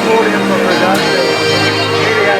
podium for production. Media.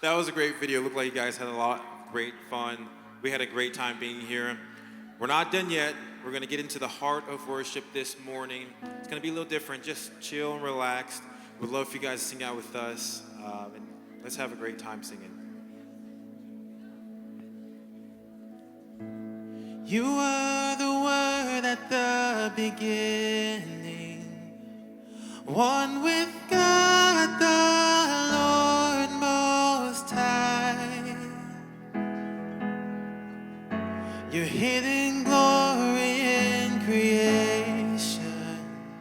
That was a great video. Looked like you guys had a lot of great fun. We had a great time being here. We're not done yet. We're going to get into the heart of worship this morning. It's going to be a little different. Just chill and relaxed. We'd love for you guys to sing out with us. And let's have a great time singing. You were the Word at the beginning, one with God the Lord Most High. Your hidden glory in creation,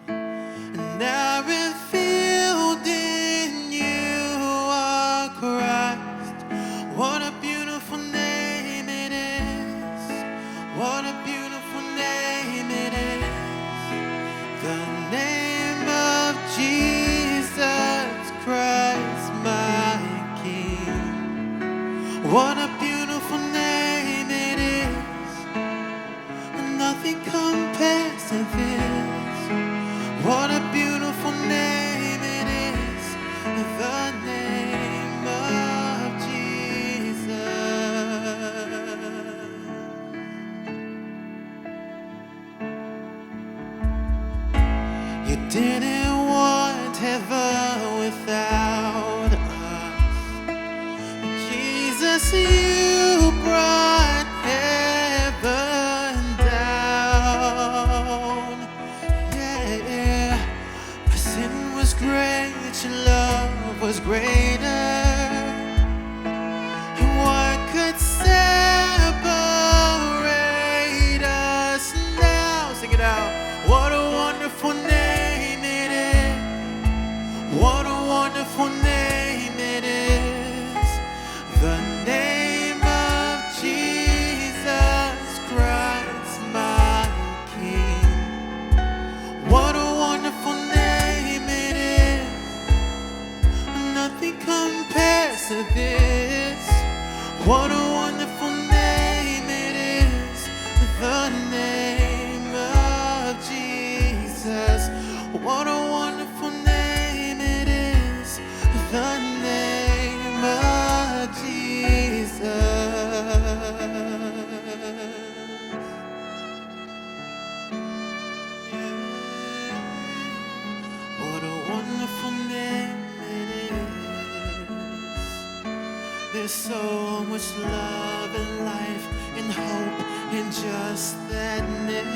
and now revealed in you are Christ. What a beautiful name it is. What a beautiful name it is. The name of Jesus. nothing compares to this. What a beautiful name it is, the name of Jesus. You didn't want heaven without us. Jesus, you brought heaven down. Yeah, my sin was great, your love was greater. And what could separate us now? Sing it out. What a wonderful name it is. What a wonderful name it is. The name of Jesus Christ, my King. What a wonderful name it is. Nothing compares to this. What a wonderful name it is. The name of Jesus. What a wonderful name it is. The name of Jesus. What a wonderful name it is. There's so much love and life and hope in just that name.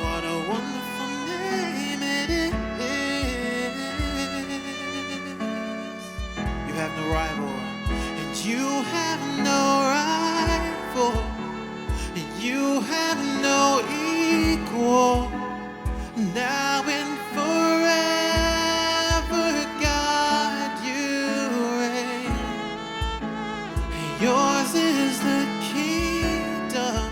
What a wonderful name it is. You have no rival, and you have no rival, and you have no equal. Now and forever, God, you reign. Yours is the kingdom.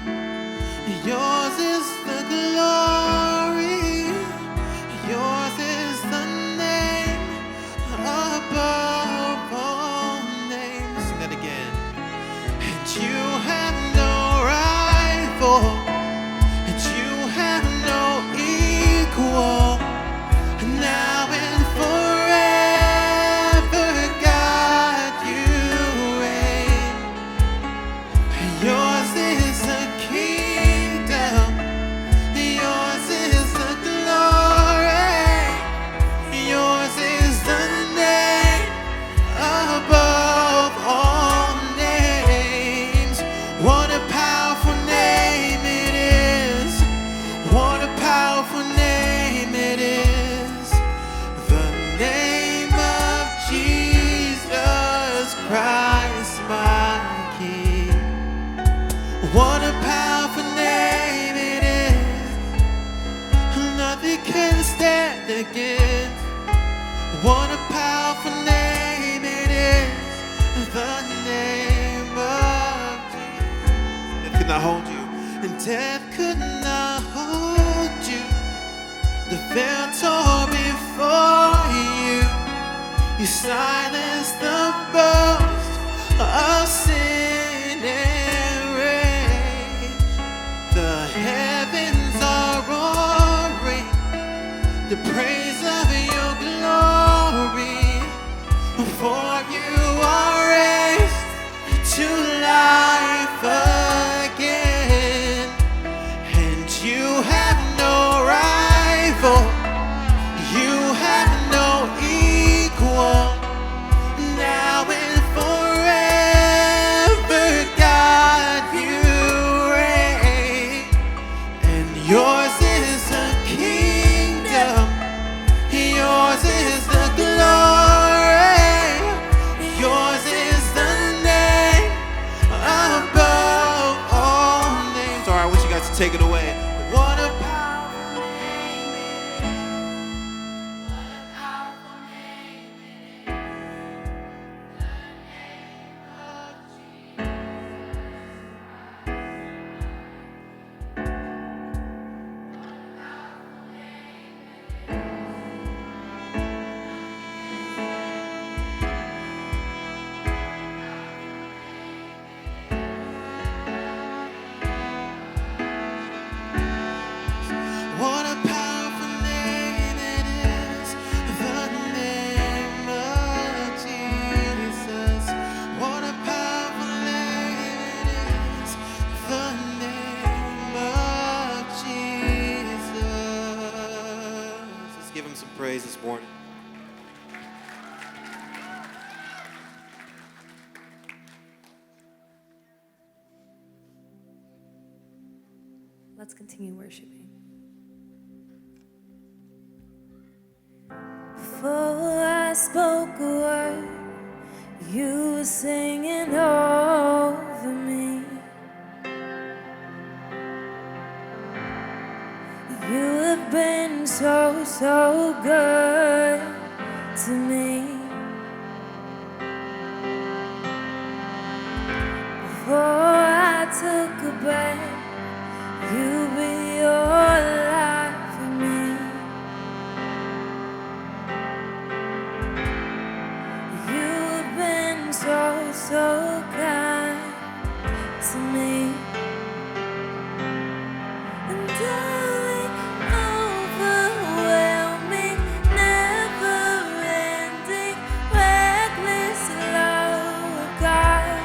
Yours is the glory. Yours is the name above all names. Sing that again. And you have no rival, and you have no equal. Now and forever, God, you reign. Yours is the kingdom. Yours is the glory. Yours is the name above all names. What a powerful name it is. What a powerful name it is. The name of Jesus Christ, my King. What a powerful name it is. Nothing can stand against. What a powerful name it is. The name of Jesus. Death could not hold you. And death could not hold you. The veil tore before you. You silenced the boast of sin and rage. The heavens are roaring the praise of your glory. For you are raised to life again. And you have no rival. You have no equal. Now and forever, God, you reign. And yours is the kingdom. Yours is the glory. Yours is the name above all names. Sorry, I wish you guys to take it away. What a powerful name it is. What a powerful name it is. The name of Jesus. praise this morning. Let's continue worshiping. Before I spoke a word, you were singing over me. You have been so, so good to me. Before I took a breath, you be your life for me. You've been so, so kind to me. And darling, overwhelming, never-ending, reckless love of God.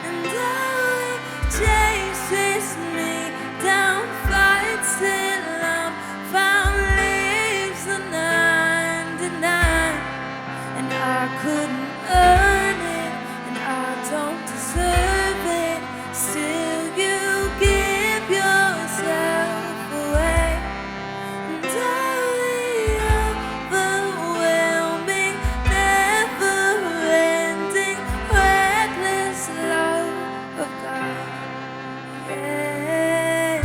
And darling, chases me down, fights till I'm found, leaves the 99. And I couldn't earn it, and I don't deserve it. Still you give yourself away. And darling, overwhelming, never-ending, reckless love of God. Yeah.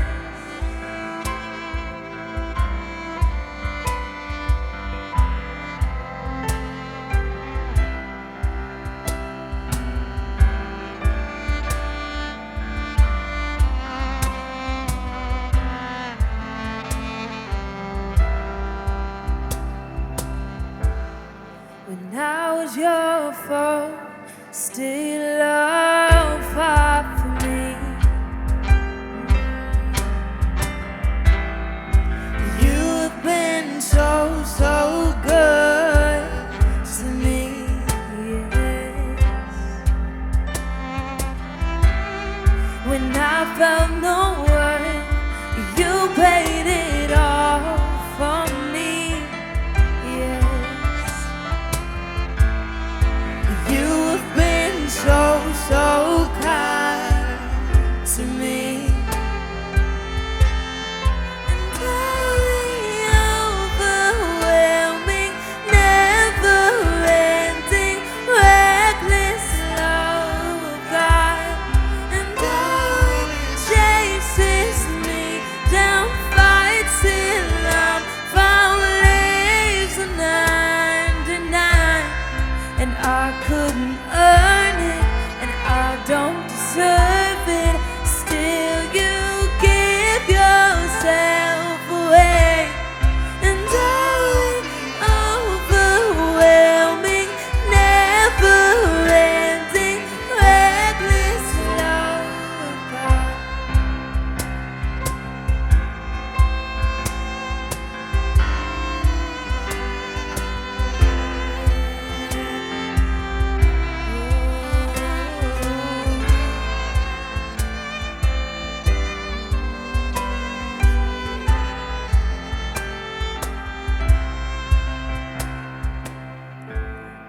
When I was your foe, still love fought for me. You have been so, so good to me, yes. When I felt no worth, you paid it all for me, yes. You have been so, so kind to me. And darling, overwhelming, never-ending, reckless love of God. And darling, chases me down, fights till I'm found, leaves the 99. And I couldn't earn it, and I don't deserve it. Still you give yourself away. And darling, overwhelming, never-ending, reckless love of God.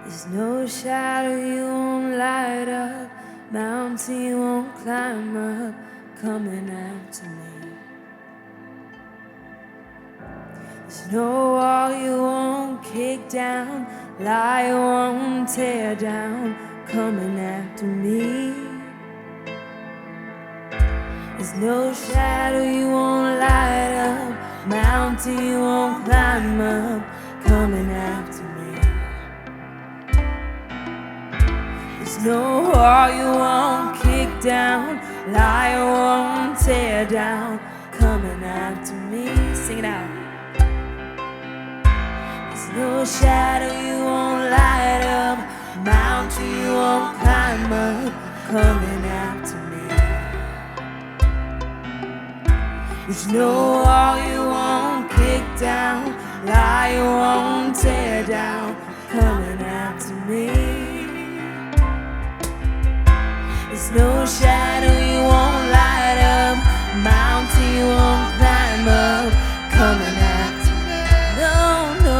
There's no shadow you won't light up, mountain you won't climb up, coming after me. There's no wall you won't kick down, lie you won't tear down, coming after me. There's no shadow you won't light up, mountain you won't climb up, coming after me. There's no wall you won't kick down, lie you won't tear down, coming after me. Sing it out. There's no shadow you won't light up, mountain you won't climb up, coming after me. There's no wall you won't kick down, lie you won't tear down, coming after me. There's no shadow you won't light up, mountain you won't climb up, coming after me. No, no.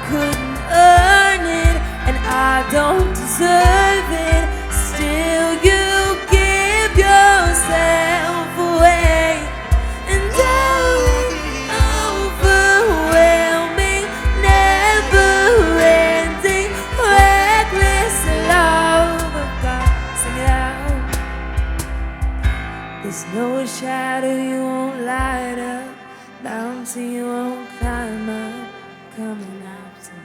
couldn't earn it, and I don't deserve it. Still, you give yourself away, and overwhelming, never-ending, reckless love of God. Sing it out. There's no shadow you won't light up, mountain you won't climb up, coming after me.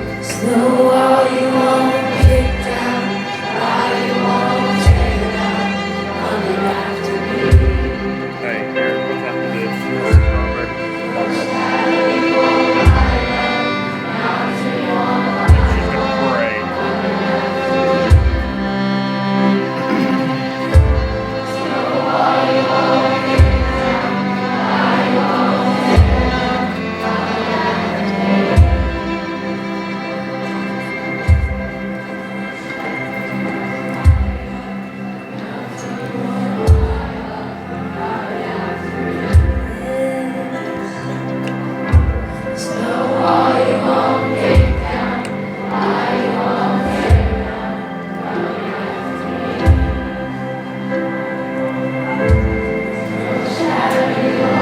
There's no wall you won't kick down, lie you won't tear down, coming after me. Hey, here, what's after this? No shadow you won't light up, mountain you won't climb She's gonna pray. no wall you won't kick down, lie you won't tear down, coming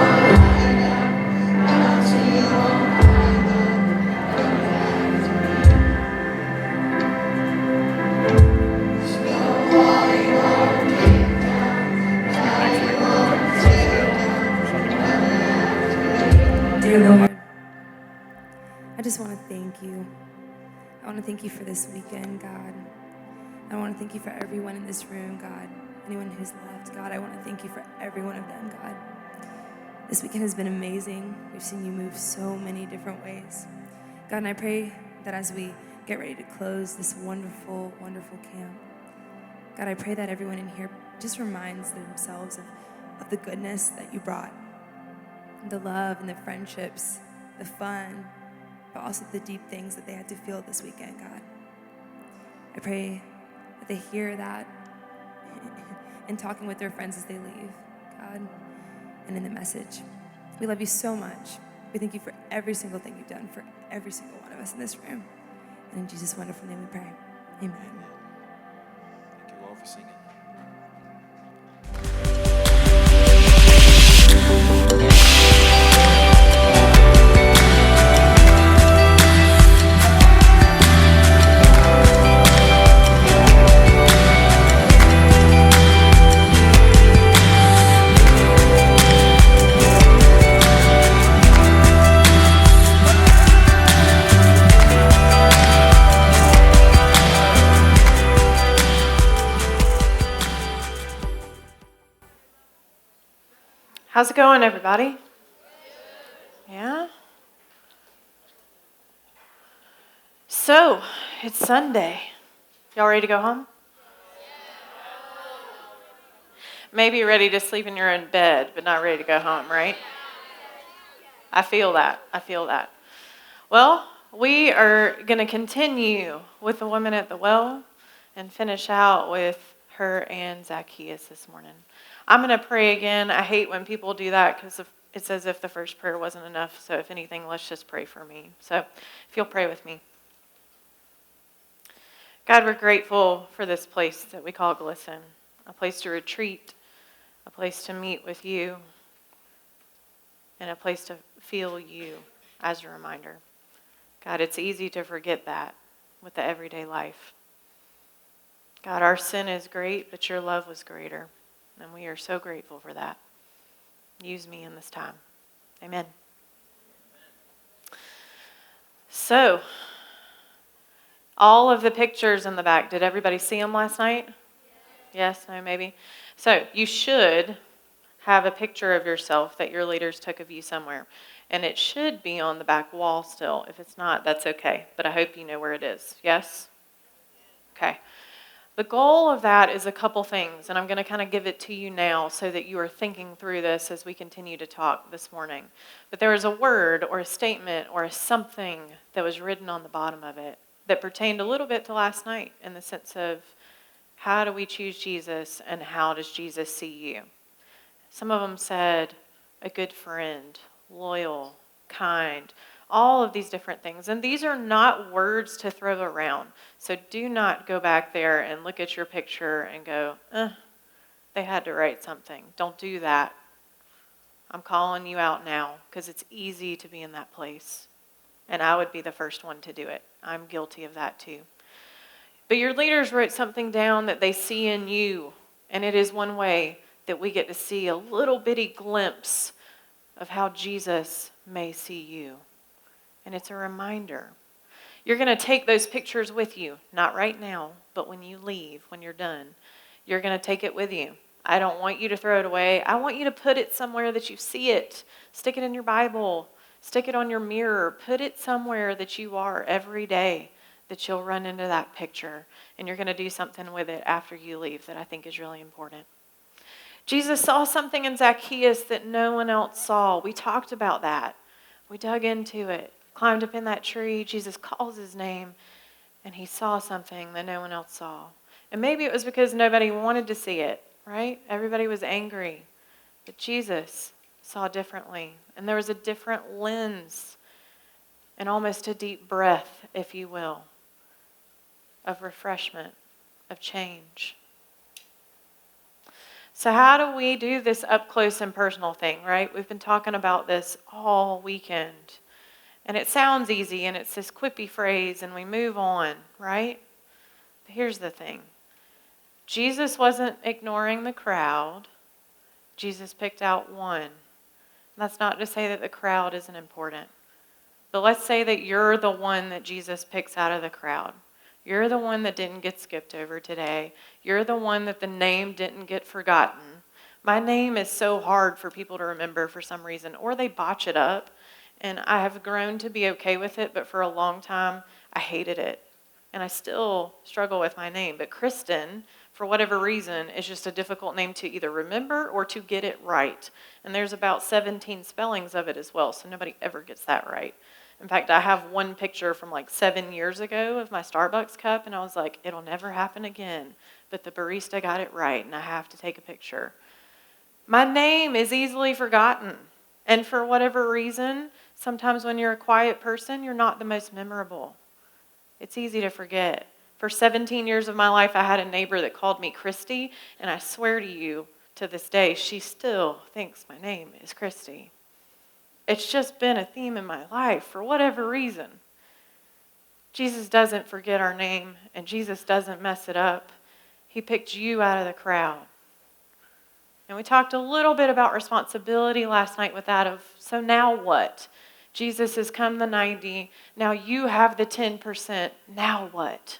after me. Dear Lord, I just want to thank you. I want to thank you for this weekend, God. I want to thank you for everyone in this room, God. Anyone who's left, God, I want to thank you for every one of them, God. This weekend has been amazing. We've seen you move so many different ways. God, and I pray that as we get ready to close this wonderful, wonderful camp, God, I pray that everyone in here just reminds themselves of the goodness that you brought, the love and the friendships, the fun, but also the deep things that they had to feel this weekend, God. I pray that they hear that in talking with their friends as they leave, God, and in the message. We love you so much. We thank you for every single thing you've done for every single one of us in this room. And in Jesus' wonderful name we pray. Amen. Thank you all for singing. How's it going, everybody? Yeah? So, it's Sunday. Y'all ready to go home? Maybe you're ready to sleep in your own bed, but not ready to go home, right? I feel that. Well, we are going to continue with the woman at the well and finish out with her and Zacchaeus this morning. I'm going to pray again. I hate when people do that because it's as if the first prayer wasn't enough. So if anything, let's just pray for me. So if you'll pray with me. God, we're grateful for this place that we call Glisten, a place to retreat, a place to meet with you, and a place to feel you as a reminder. God, it's easy to forget that with the everyday life. God, our sin is great, but your love was greater. And we are so grateful for that. Use me in this time. Amen. So, all of the pictures in the back, did everybody see them last night? Yes, no, maybe. So, you should have a picture of yourself that your leaders took of you somewhere. And it should be on the back wall still. If it's not, that's okay. But I hope you know where it is. Yes? Okay. The goal of that is a couple things, and I'm going to kind of give it to you now so that you are thinking through this as we continue to talk this morning. But there was a word or a statement or a something that was written on the bottom of it that pertained a little bit to last night in the sense of how do we choose Jesus and how does Jesus see you? Some of them said a good friend, loyal, kind, all of these different things. And these are not words to throw around. So do not go back there and look at your picture and go, they had to write something. Don't do that. I'm calling you out now because it's easy to be in that place. And I would be the first one to do it. I'm guilty of that too. But your leaders wrote something down that they see in you. And it is one way that we get to see a little bitty glimpse of how Jesus may see you. And it's a reminder. You're going to take those pictures with you. Not right now, but when you leave, when you're done. You're going to take it with you. I don't want you to throw it away. I want you to put it somewhere that you see it. Stick it in your Bible. Stick it on your mirror. Put it somewhere that you are every day, that you'll run into that picture. And you're going to do something with it after you leave that I think is really important. Jesus saw something in Zacchaeus that no one else saw. We talked about that. We dug into it. Climbed up in that tree. Jesus calls his name. And he saw something that no one else saw. And maybe it was because nobody wanted to see it. Right? Everybody was angry. But Jesus saw differently. And there was a different lens and almost a deep breath, if you will, of refreshment, of change. So how do we do this up close and personal thing, right? We've been talking about this all weekend. And it sounds easy and it's this quippy phrase and we move on, right? But here's the thing. Jesus wasn't ignoring the crowd. Jesus picked out one. That's not to say that the crowd isn't important. But let's say that you're the one that Jesus picks out of the crowd. You're the one that didn't get skipped over today. You're the one that the name didn't get forgotten. My name is so hard for people to remember for some reason, or they botch it up. And I have grown to be okay with it, but for a long time, I hated it. And I still struggle with my name. But Kristen, for whatever reason, is just a difficult name to either remember or to get it right. And there's about 17 spellings of it as well, so nobody ever gets that right. In fact, I have one picture from like 7 years ago of my Starbucks cup, and I was like, it'll never happen again. But the barista got it right, and I have to take a picture. My name is easily forgotten. And for whatever reason, sometimes when you're a quiet person, you're not the most memorable. It's easy to forget. For 17 years of my life, I had a neighbor that called me Christy, and I swear to you, to this day, she still thinks my name is Christy. It's just been a theme in my life for whatever reason. Jesus doesn't forget our name, and Jesus doesn't mess it up. He picked you out of the crowd. And we talked a little bit about responsibility last night with that of, so now what? Jesus has come the 90. Now you have the 10%. Now what?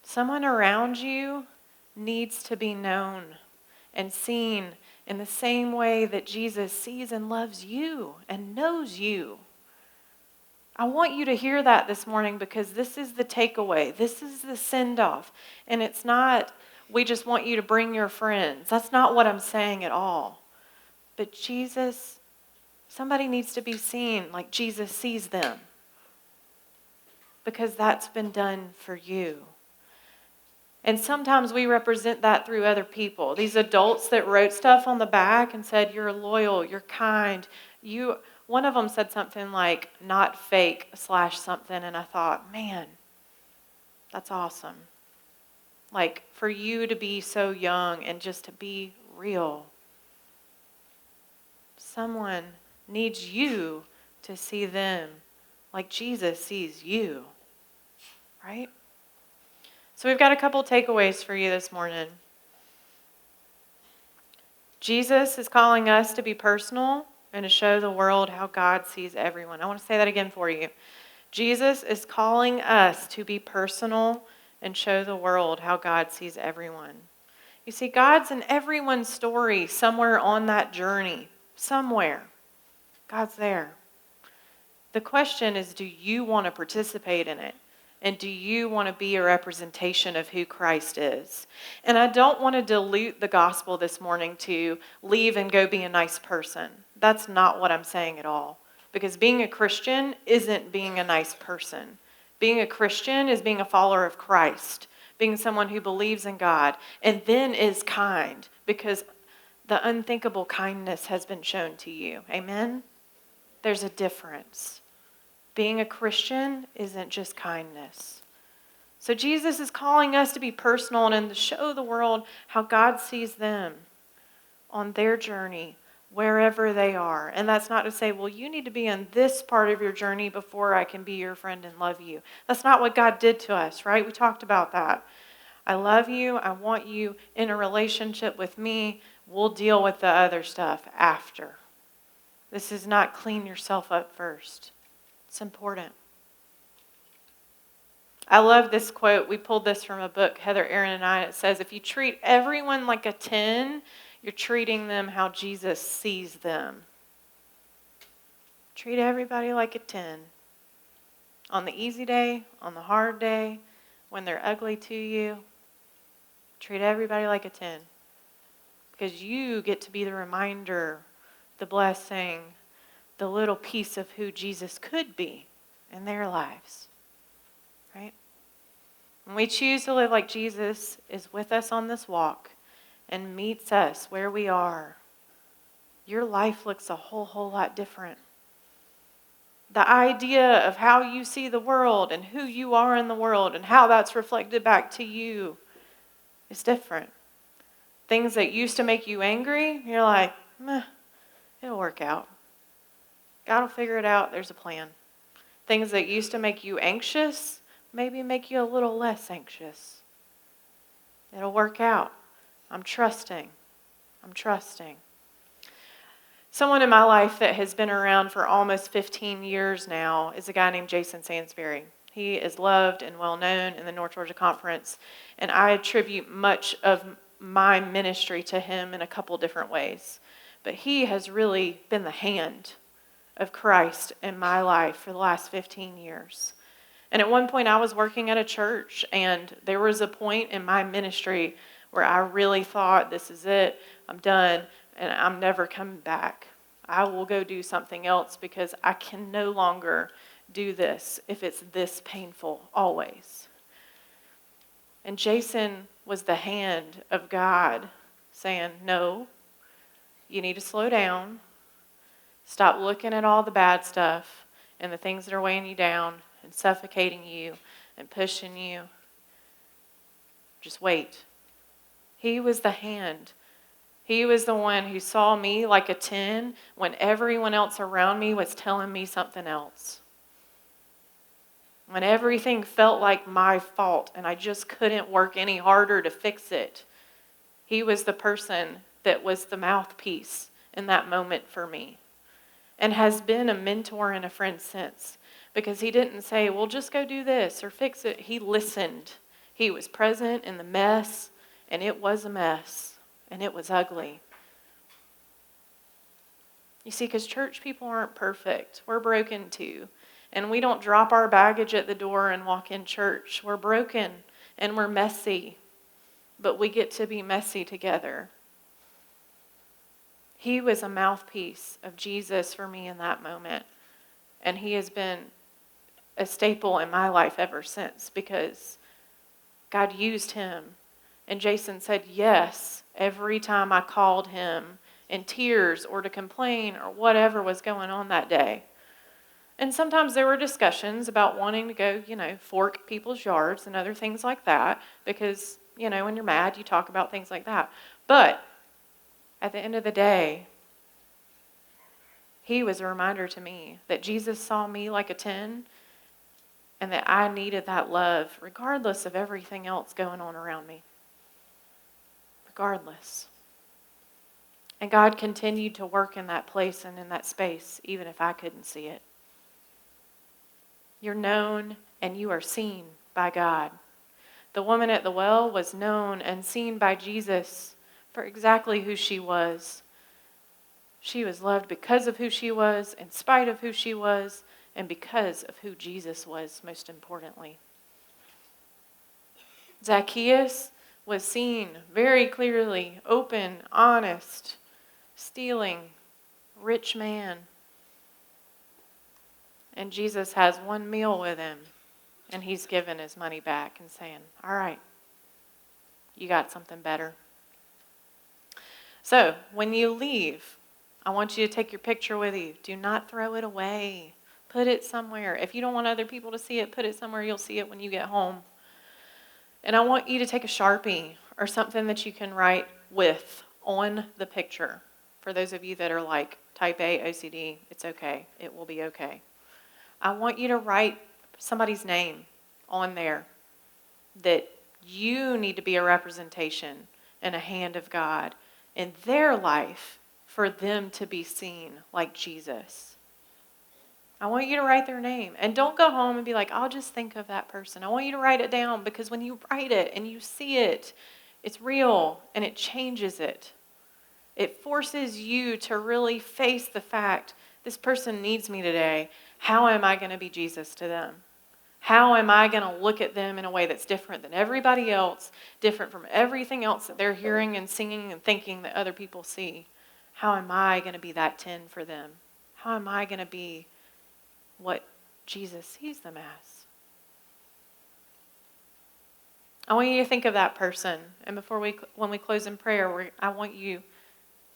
Someone around you needs to be known and seen in the same way that Jesus sees and loves you and knows you. I want you to hear that this morning because this is the takeaway. This is the send-off. And it's not, we just want you to bring your friends. That's not what I'm saying at all. But Jesus, somebody needs to be seen like Jesus sees them. Because that's been done for you. And sometimes we represent that through other people. These adults that wrote stuff on the back and said, you're loyal, you're kind. One of them said something like, not fake / something. And I thought, man, that's awesome. Like for you to be so young and just to be real. Someone needs you to see them like Jesus sees you. Right? So we've got a couple takeaways for you this morning. Jesus is calling us to be personal and to show the world how God sees everyone. I want to say that again for you. Jesus is calling us to be personal and show the world how God sees everyone. You see, God's in everyone's story somewhere on that journey. Somewhere. God's there. The question is, do you want to participate in it? And do you want to be a representation of who Christ is? And I don't want to dilute the gospel this morning to leave and go be a nice person. That's not what I'm saying at all. Because being a Christian isn't being a nice person. Being a Christian is being a follower of Christ. Being someone who believes in God and then is kind. Because the unthinkable kindness has been shown to you. Amen? There's a difference. Being a Christian isn't just kindness. So Jesus is calling us to be personal and to show the world how God sees them on their journey, wherever they are. And that's not to say, well, you need to be in this part of your journey before I can be your friend and love you. That's not what God did to us, right? We talked about that. I love you. I want you in a relationship with me. We'll deal with the other stuff after. This is not clean yourself up first. It's important. I love this quote. We pulled this from a book, Heather, Aaron, and I. It says, if you treat everyone like a 10, you're treating them how Jesus sees them. Treat everybody like a 10. On the easy day, on the hard day, when they're ugly to you, treat everybody like a 10. Because you get to be the reminder, the blessing, the little piece of who Jesus could be in their lives. Right? When we choose to live like Jesus is with us on this walk and meets us where we are, your life looks a whole lot different. The idea of how you see the world and who you are in the world and how that's reflected back to you is different. Things that used to make you angry, you're like, meh, it'll work out. God will figure it out. There's a plan. Things that used to make you anxious, maybe make you a little less anxious. It'll work out. I'm trusting. Someone in my life that has been around for almost 15 years now is a guy named Jason Sansbury. He is loved and well known in the North Georgia Conference, and I attribute much of my ministry to him in a couple different ways. But he has really been the hand of Christ in my life for the last 15 years. And at one point I was working at a church, and there was a point in my ministry where I really thought, this is it, I'm done, and I'm never coming back. I will go do something else because I can no longer do this if it's this painful always. And Jason was the hand of God saying, no, you need to slow down. Stop looking at all the bad stuff and the things that are weighing you down and suffocating you and pushing you. Just wait. He was the hand. He was the one who saw me like a 10 when everyone else around me was telling me something else. When everything felt like my fault and I just couldn't work any harder to fix it. He was the person that was the mouthpiece in that moment for me. And has been a mentor and a friend since. Because he didn't say, well, just go do this or fix it. He listened. He was present in the mess, and it was a mess, and it was ugly. You see, because church people aren't perfect. We're broken too. And we don't drop our baggage at the door and walk in church. We're broken, and we're messy. But we get to be messy together. He was a mouthpiece of Jesus for me in that moment. And he has been a staple in my life ever since because God used him. And Jason said yes every time I called him in tears or to complain or whatever was going on that day. And sometimes there were discussions about wanting to go, fork people's yards and other things like that because, when you're mad, you talk about things like that. But at the end of the day, he was a reminder to me that Jesus saw me like a 10 and that I needed that love regardless of everything else going on around me. Regardless. And God continued to work in that place and in that space even if I couldn't see it. You're known and you are seen by God. The woman at the well was known and seen by Jesus for exactly who she was. She was loved because of who she was, in spite of who she was, and because of who Jesus was, most importantly. Zacchaeus was seen very clearly, open, honest, stealing, rich man. And Jesus has one meal with him, and he's given his money back and saying, all right, you got something better. So, when you leave, I want you to take your picture with you. Do not throw it away. Put it somewhere. If you don't want other people to see it, put it somewhere you'll see it when you get home. And I want you to take a Sharpie or something that you can write with on the picture. For those of you that are like type A OCD, it's okay. It will be okay. I want you to write somebody's name on there that you need to be a representation and a hand of God in their life for them to be seen like Jesus. I want you to write their name. And don't go home and be like, I'll just think of that person. I want you to write it down, because when you write it and you see it, it's real and it changes it. It forces you to really face the fact, this person needs me today. How am I going to be Jesus to them? How am I going to look at them in a way that's different than everybody else, different from everything else that they're hearing and singing and thinking that other people see? How am I going to be that 10 for them? How am I going to be what Jesus sees them as? I want you to think of that person. And when we close in prayer, I want you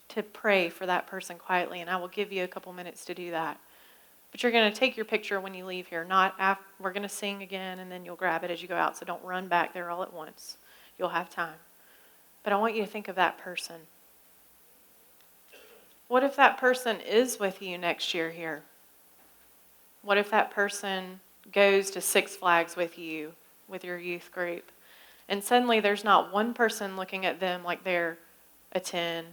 to pray for that person quietly. And I will give you a couple minutes to do that. But you're going to take your picture when you leave here. Not after, we're going to sing again, and then you'll grab it as you go out. So don't run back there all at once. You'll have time. But I want you to think of that person. What if that person is with you next year here? What if that person goes to Six Flags with you, with your youth group, and suddenly there's not one person looking at them like they're a 10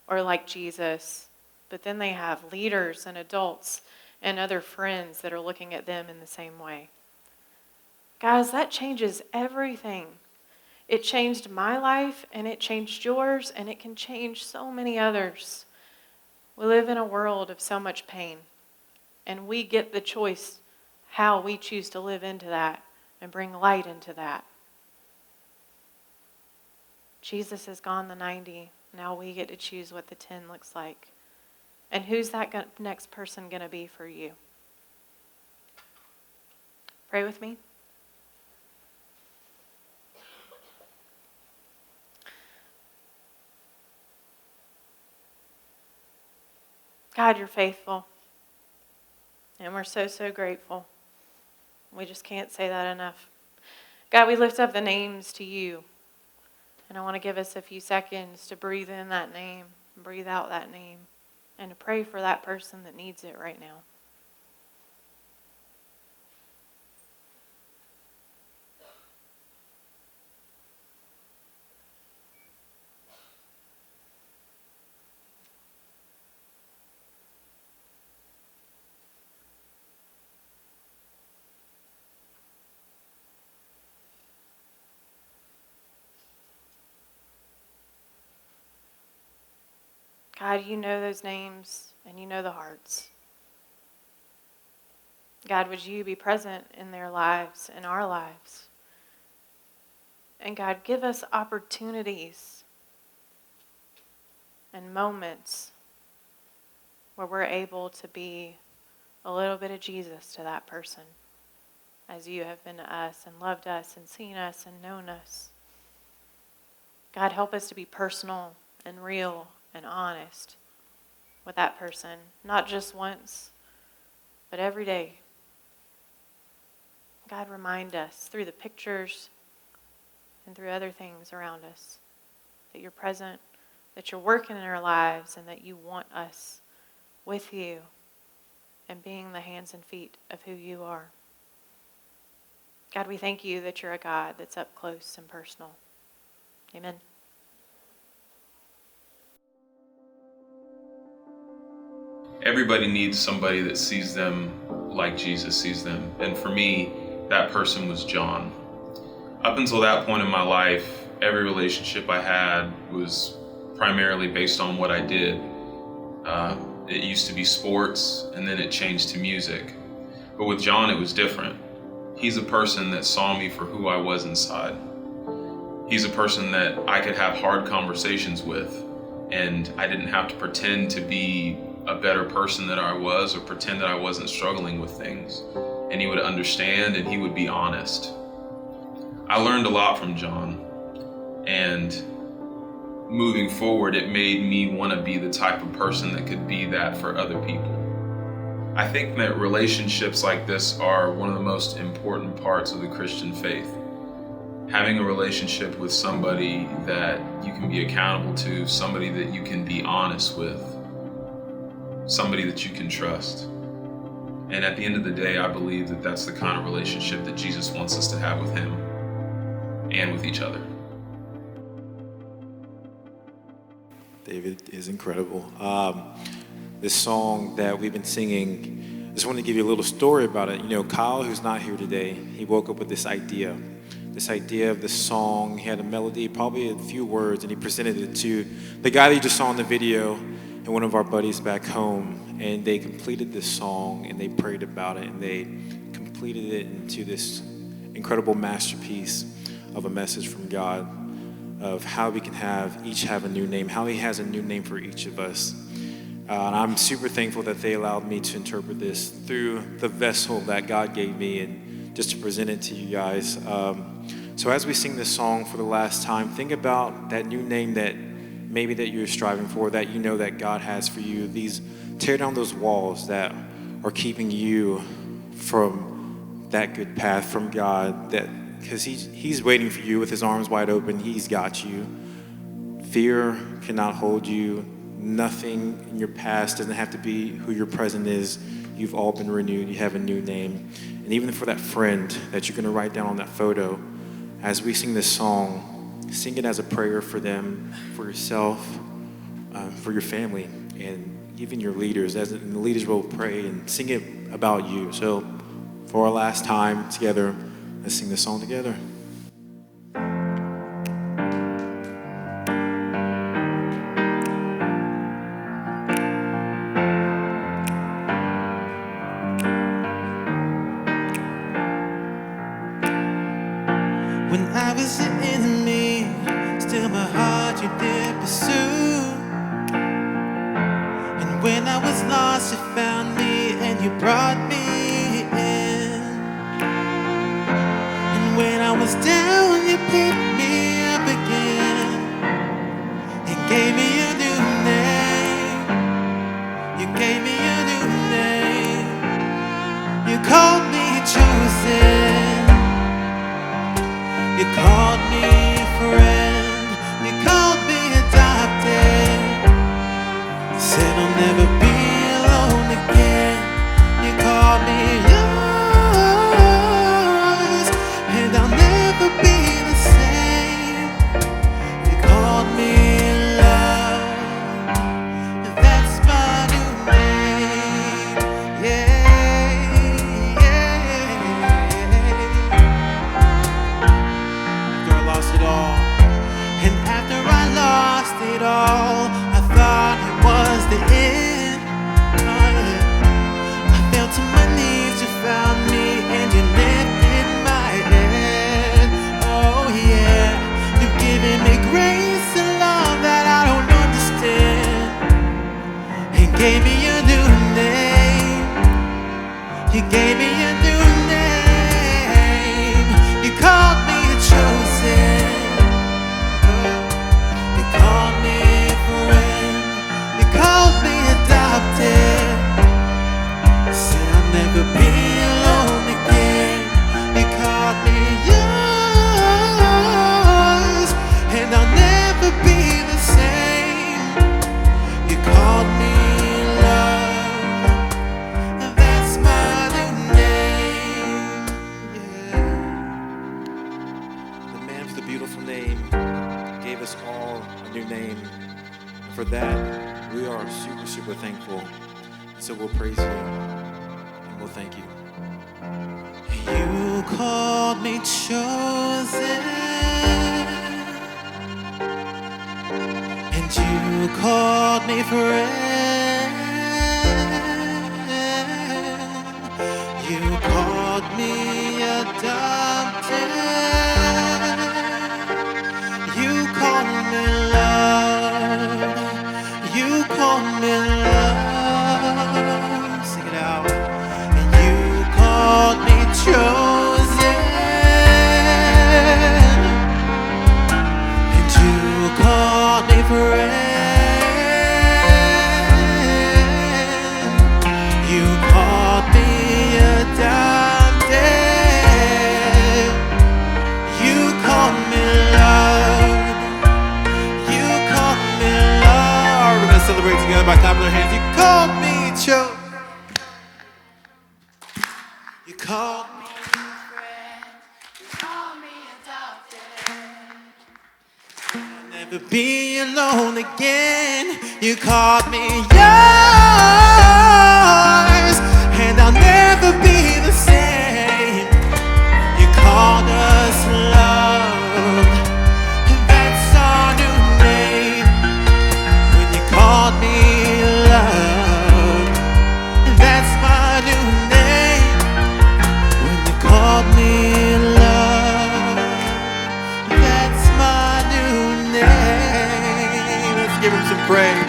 or like Jesus, but then they have leaders and adults and other friends that are looking at them in the same way. Guys, that changes everything. It changed my life, and it changed yours, and it can change so many others. We live in a world of so much pain, and we get the choice how we choose to live into that and bring light into that. Jesus has gone the 90. Now we get to choose what the 10 looks like. And who's that next person going to be for you? Pray with me. God, you're faithful. And we're so, so grateful. We just can't say that enough. God, we lift up the names to you. And I want to give us a few seconds to breathe in that name, breathe out that name, and to pray for that person that needs it right now. God, you know those names and you know the hearts. God, would you be present in their lives, in our lives? And God, give us opportunities and moments where we're able to be a little bit of Jesus to that person, as you have been to us and loved us and seen us and known us. God, help us to be personal and real and honest with that person, not just once, but every day. God, remind us through the pictures and through other things around us that you're present, that you're working in our lives, and that you want us with you and being the hands and feet of who you are. God, we thank you that you're a God that's up close and personal. Amen. Everybody needs somebody that sees them like Jesus sees them. And for me, that person was John. Up until that point in my life, every relationship I had was primarily based on what I did. It used to be sports, and then it changed to music. But with John, it was different. He's a person that saw me for who I was inside. He's a person that I could have hard conversations with, and I didn't have to pretend to be a better person than I was or pretend that I wasn't struggling with things. And he would understand, and he would be honest. I learned a lot from John, and moving forward, it made me want to be the type of person that could be that for other people. I think that relationships like this are one of the most important parts of the Christian faith. Having a relationship with somebody that you can be accountable to, somebody that you can be honest with, somebody that you can trust. And at the end of the day, I believe that that's the kind of relationship that Jesus wants us to have with him and with each other. David is incredible. This song that we've been singing, I just want to give you a little story about it. You know, Kyle, who's not here today, he woke up with this idea of this song. He had a melody, probably a few words, and he presented it to the guy that you just saw in the video and one of our buddies back home. And they completed this song, and they prayed about it, and they completed it into this incredible masterpiece of a message from God of how we can each have a new name, how he has a new name for each of us. And I'm super thankful that they allowed me to interpret this through the vessel that God gave me and just to present it to you guys. So as we sing this song for the last time, think about that new name that maybe that you're striving for, that you know that God has for you. Tear down those walls that are keeping you from that good path from God, because he's waiting for you with his arms wide open. He's got you. Fear cannot hold you. Nothing in your past doesn't have to be who your present is. You've all been renewed. You have a new name. And even for that friend that you're going to write down on that photo, as we sing this song, sing it as a prayer for them, for yourself, for your family, and even your leaders. And the leaders will pray and sing it about you. So for our last time together, let's sing this song together. When I was your enemy, still my heart you did pursue. And when I was lost, you found me and you brought me in. And when I was down, you picked me up again and gave me a new name. You gave me a new name. You called me chosen. You called me friend, you called me adopted. You said I'll never be alone again. You called me yours, and I'll never be the same. You called me love, and that's my new name. Yeah, yeah. Lost it all. And after I lost it all, I thought it was the end. Oh, yeah. I fell to my knees, you found me, and you lifted my head. Oh yeah, you've given me grace and love that I don't understand, and gave me a new name. You gave me a new name. You called me chosen. You called me friend. You called me adopted. You said I'll never be alone again. You called me yours, and I'll never be the same. You called me love, and that's my new name. Yeah. The man with the beautiful name gave us all a new name. And for that, we are super, super thankful. So we'll praise you and we'll thank you. You called me chosen, and you called me friend. You called me adopted. You called me love. You called me love. Sing it out. And you called me chosen. And you called me to be alone again. You called me yours, and I'll never be the same. You called us love, and that's our new name. When you called me love, that's my new name. When you called me love, that's my new name. Let's give him some praise.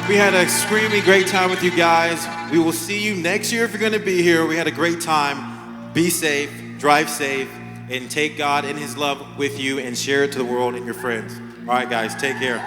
We had an extremely great time with you guys. We will see you next year if you're going to be here. We had a great time. Be safe, drive safe, and take God and his love with you and share it to the world and your friends. All right, guys, take care.